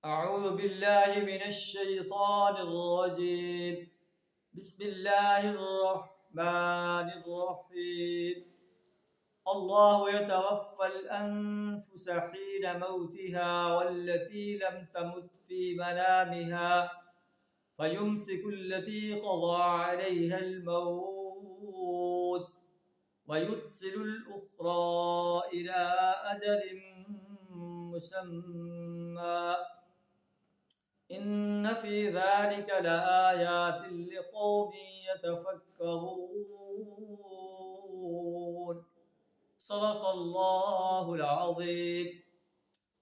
أعوذ بالله من الشيطان الرجيم. بسم الله الرحمن الرحيم. الله يتوفى الأنفس حين موتها والتي لم تمت في منامها فيمسك التي قضى عليها الموت ويرسل الأخرى إلى أجل مسمى إن في ذلك لآيات لقوم يتفكرون. صدق اللہ العظیم.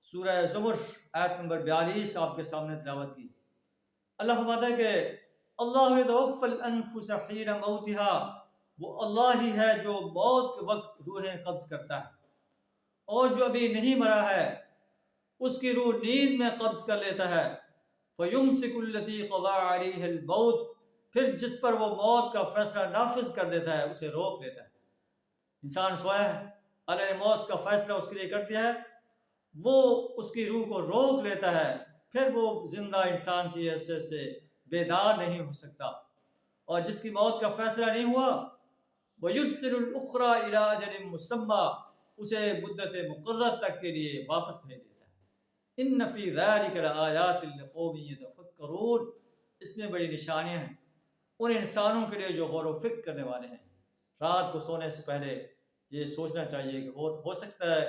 سورہ زمر آیت نمبر 42 آپ کے سامنے تلاوت کی. اللہ فرماتا ہے کہ اللہ یتوفی الانفس حین موتها، وہ اللہ ہی ہے جو موت کے وقت روحیں قبض کرتا ہے، اور جو ابھی نہیں مرا ہے اس کی روح نیند میں قبض کر لیتا ہے. فَيُمْسِكُ الَّتِي قَضَى عَلَيْهَا الْمَوْتِ، پھر جس پر وہ موت کا فیصلہ نافذ کر دیتا ہے اسے روک لیتا ہے. انسان سویا ہے، اللہ نے موت کا فیصلہ اس کے لیے کر دیا ہے، وہ اس کی روح کو روک لیتا ہے، پھر وہ زندہ انسان کی حیثیت سے بیدار نہیں ہو سکتا. اور جس کی موت کا فیصلہ نہیں ہوا، وَيُرْسِلُ الْأُخْرَى إِلَىٰ أَجَلٍ مُّسَمًّى، اسے مدت مقرر تک کے لیے واپس بھیج دیتا ہے. إِنَّ فِي ذَلِكَ لَآيَاتٍ لِقَوْمٍ يَتَفَكَّرُونَ، اس میں بڑی نشانیاں ہیں ان انسانوں کے لیے جو غور و فکر کرنے والے ہیں. رات کو سونے سے پہلے یہ سوچنا چاہیے کہ ہو سکتا ہے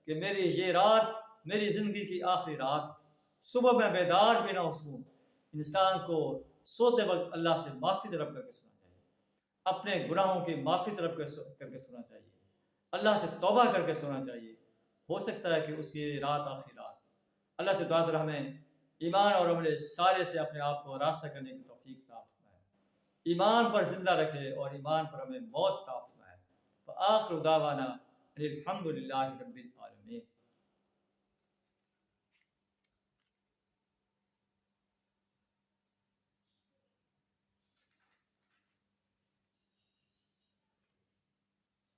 کہ میری یہ رات میری زندگی کی آخری رات، صبح میں بیدار بھی نہ ہو سکوں. انسان کو سوتے وقت اللہ سے معافی طلب کر کے سونا چاہیے، اپنے گناہوں کی معافی طلب کر کے سونا چاہیے، اللہ سے توبہ کر کے سونا چاہیے. ہو سکتا ہے کہ اس کی رات آخری رات. اللہ سے دعا ہمیں ایمان اور عمل صالح سے اپنے آپ کو راستہ کرنے کی توفیق عطا فرمائے، ایمان پر زندہ رکھے اور ایمان پر ہمیں موت عطا فرمائے. وآخر دعوانا الحمد للہ رب العالمین.